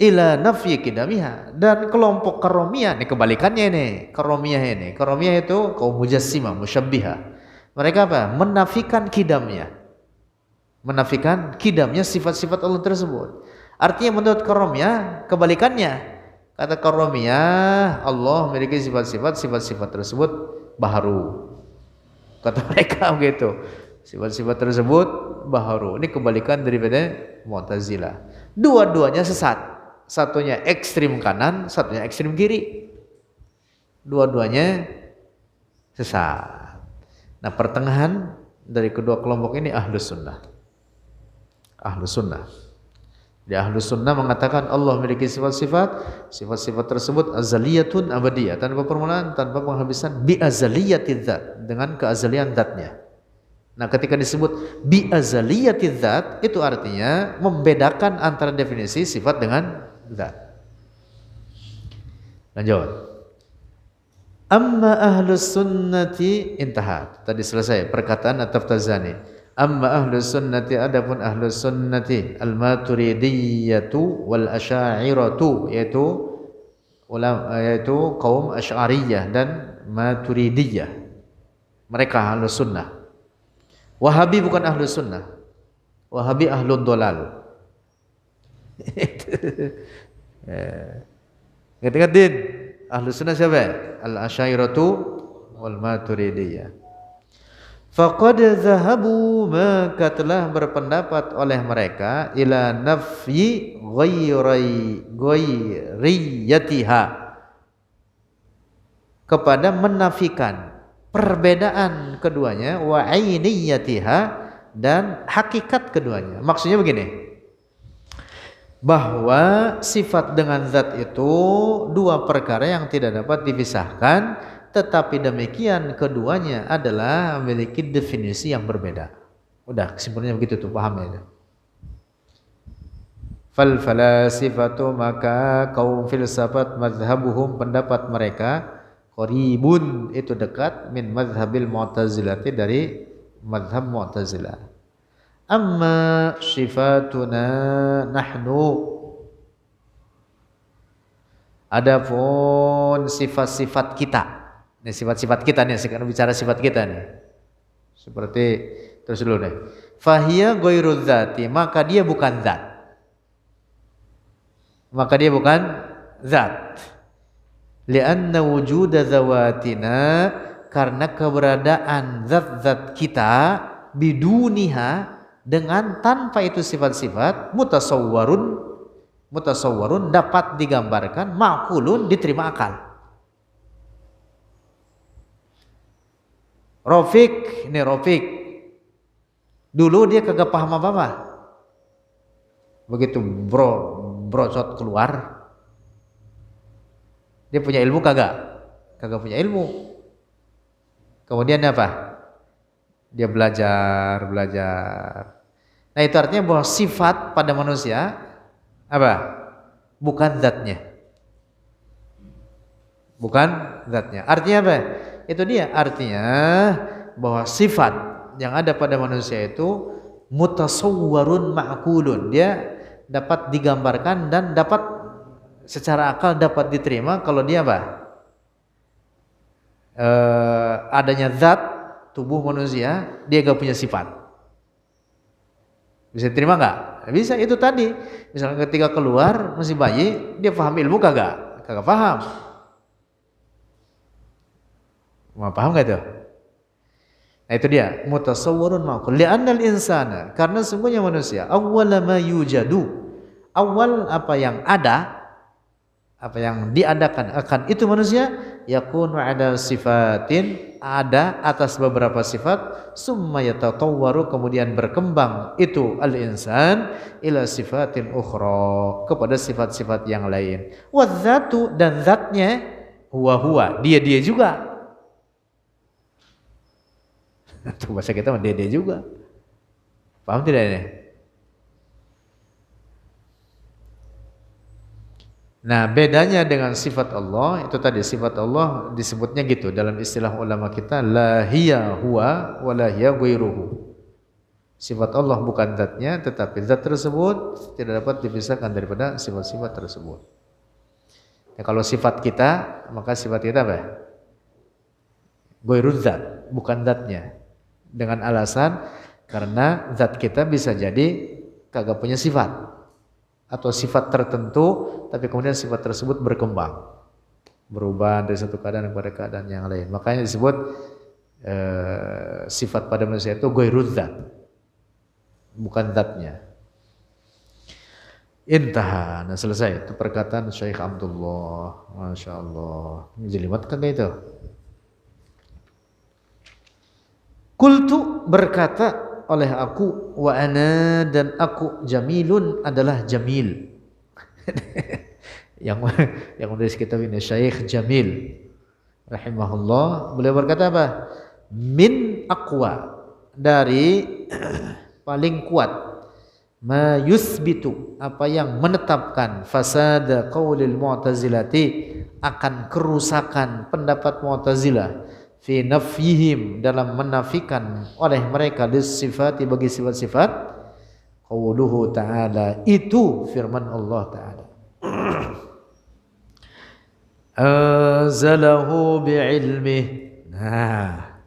ila nafyi kidamiha, dan kelompok karomiyah ini kebalikannya ini. Karomiyah itu kaum mujassimah, musyabbihah. Mereka apa? Menafikan kidamnya. Menafikan kidamnya sifat-sifat Allah tersebut. Artinya menurut karomiyah kebalikannya. Kata karomiyah, Allah memiliki sifat-sifat tersebut baharu. Kata mereka begitu. Sifat-sifat tersebut baharu. Ini kebalikan daripada Mu'tazilah. Dua-duanya sesat. Satunya ekstrim kanan, satunya ekstrim kiri. Dua-duanya sesat. Nah, pertengahan dari kedua kelompok ini Ahlus Sunnah. Ahlus Sunnah. Di Ahlus Sunnah mengatakan Allah memiliki sifat-sifat tersebut azaliyatun abadiyah, tanpa permulaan, tanpa penghabisan, bi azaliyatiz zat, dengan keazalian zatnya. Nah, ketika disebut bi azaliyatiz zat, itu artinya membedakan antara definisi sifat dengan zat. Lanjut. Amma ahlus sunnati, intahat. Tadi selesai perkataan At-Taftazani. Amma ahlus sunnati, adapun ahlus sunnati, al-maturidiyatu wal asy'ariyatu, yaitu kaum Asy'ariyah dan Maturidiyah. Mereka ahlus sunnah. Wahabi bukan ahlus sunnah. Wahabi ahlud dolal. Ngerti din? Ahlus sunnah siapa? Al-asy'ariyatu wal maturidiyah. Faqad zahabu, maka telah berpendapat oleh mereka ila nafyi ghairiyatiha, kepada menafikan perbedaan keduanya, wa ainiyatiha, dan hakikat keduanya. Maksudnya begini, bahwa sifat dengan zat itu dua perkara yang tidak dapat dipisahkan, tetapi demikian keduanya adalah memiliki definisi yang berbeda. Udah, kesimpulannya begitu tuh, paham ya? Fal falasifatu, maka kaum filsafat, mazhabuhum, pendapat mereka, qaribun, itu dekat, min mazhabil mu'tazilati, dari mazhab mu'tazilah. Amma sifatuna nahnu, adapun sifat-sifat kita, ini sifat-sifat kita nih, sekarang bicara sifat kita nih, seperti terus dulu deh, fahiya ghairu dzati, maka dia bukan zat, maka dia bukan zat. Lianna wujuda zawatina, karena keberadaan zat-zat kita, biduniha, dengan tanpa itu sifat-sifat, mutasawwarun, dapat digambarkan, ma'kulun, diterima akal. Rafiq, ini Rafiq, dulu dia kagak paham apa-apa, begitu brocot keluar, dia punya ilmu kagak punya ilmu. Kemudian apa? Dia belajar. Nah, itu artinya bahwa sifat pada manusia apa? Bukan zatnya. Artinya apa? Itu dia, artinya bahwa sifat yang ada pada manusia itu mutasawwarun ma'kulun, dia dapat digambarkan dan dapat secara akal dapat diterima kalau dia apa? Adanya zat tubuh manusia, dia gak punya sifat. Bisa terima nggak? Bisa. Itu tadi, misalnya ketika keluar masih bayi, dia paham ilmu kagak paham. Mau paham nggak itu? Nah, itu dia, mutasawwarun ma'qul. Li'annal insana, karena sungguhnya manusia, awwala ma yujadu, awal apa yang ada, apa yang diadakan akan itu manusia, yakunu ada sifatin, ada atas beberapa sifat, summa yatatawwaru, kemudian berkembang itu al-insan ila sifatin ukhra, kepada sifat-sifat yang lain. Wadzatu, dan zatnya, huwa dia juga. Itu bahasa kita mah dia juga. Paham tidak ini? Nah, bedanya dengan sifat Allah, itu tadi sifat Allah disebutnya gitu dalam istilah ulama kita, la hiya huwa wa la hiya ghairuhu. Sifat Allah bukan zatnya, tetapi zat tersebut tidak dapat dipisahkan daripada sifat-sifat tersebut. Ya, kalau sifat kita, maka sifat kita apa? Ghairu zat, bukan zatnya. Dengan alasan karena zat kita bisa jadi kagak punya sifat, atau sifat tertentu, tapi kemudian sifat tersebut berkembang, berubah dari satu keadaan kepada keadaan yang lain. Makanya disebut sifat pada manusia itu ghairuz zat, bukan zatnya. Intaha. Nah, selesai. Itu perkataan Syekh Abdullah. Masya Allah. Jelimat kan itu. Qultu, berkata oleh aku, wa ana, dan aku, jamilun, adalah jamil. yang menulis kitab ini Syekh Jamil rahimahullah, beliau berkata apa? Min aqwa, dari paling kuat, ma yusbitu, apa yang menetapkan, fasada qaulil mu'tazilati, akan kerusakan pendapat Mu'tazilah, fi nafyihim, dalam menafikan oleh mereka, sifati, bagi sifat-sifat, qauluhu ta'ala, itu firman Allah Ta'ala, anzalahu bi'ilmih. Nah,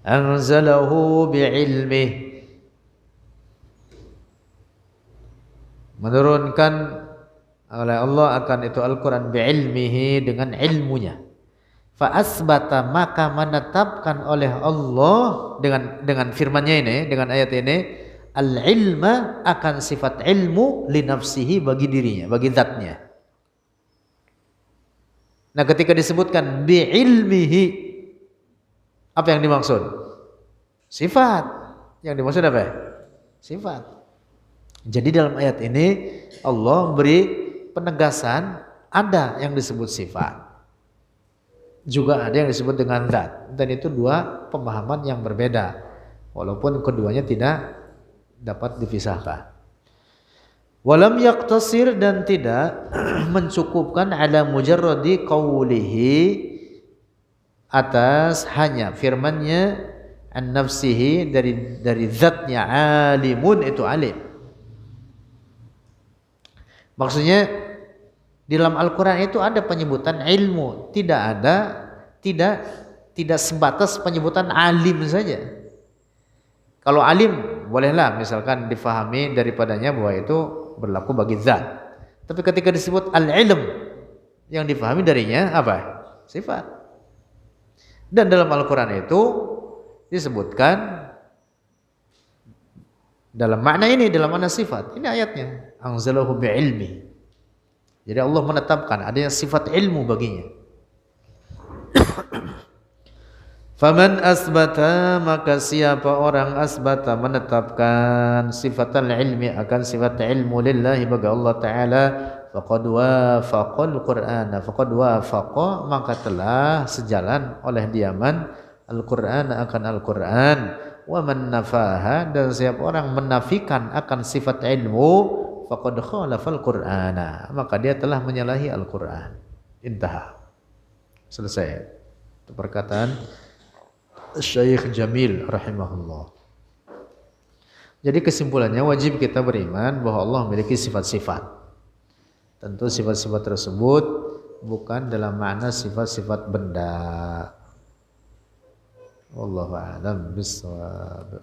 anzalahu bi'ilmih, menurunkan oleh Allah akan itu Al-Quran, bi'ilmihi, dengan ilmunya. Fa asbata, maka menetapkan oleh Allah dengan firman-Nya ini, dengan ayat ini, al ilma, akan sifat ilmu, li nafsihi, bagi dirinya, bagi zatnya. Nah, ketika disebutkan bi ilmihi, apa yang dimaksud? Sifat. Yang dimaksud apa? Sifat. Jadi dalam ayat ini Allah beri penegasan ada yang disebut sifat, juga ada yang disebut dengan zat, dan itu dua pemahaman yang berbeda walaupun keduanya tidak dapat dipisahkan. Walam yaqtasir, dan tidak mencukupkan ala mujarradi qawlihi, atas hanya firmannya, an nafsihi, dari zatnya, alimun, itu alim. Maksudnya di dalam Al-Quran itu ada penyebutan ilmu, tidak sebatas penyebutan alim saja. Kalau alim bolehlah misalkan difahami daripadanya bahwa itu berlaku bagi zat. Tapi ketika disebut al-ilm, yang difahami darinya apa? Sifat. Dan dalam Al-Quran itu disebutkan dalam makna ini, dalam makna sifat. Ini ayatnya, anzalahu bi'ilmi. Jadi Allah menetapkan adanya sifat ilmu baginya. Faman asbata, maka siapa orang asbata, menetapkan sifatal ilmi, akan sifat ilmu, lillahi, bagi Allah Ta'ala, faqad wafaqal Qur'ana, faqad wafaqa, maka telah sejalan oleh diaman Al-Qur'an, akan Al-Qur'an. Wa man nafaha, dan siapa orang menafikan akan sifat ilmu, faqad khalafal Qur'ana, maka dia telah menyalahi Al-Qur'an. Intaha. Selesai. Itu perkataan Syekh Jamil rahimahullah. Jadi kesimpulannya, wajib kita beriman bahwa Allah memiliki sifat-sifat. Tentu sifat-sifat tersebut bukan dalam makna sifat-sifat benda. Wallahu a'lam bishawab.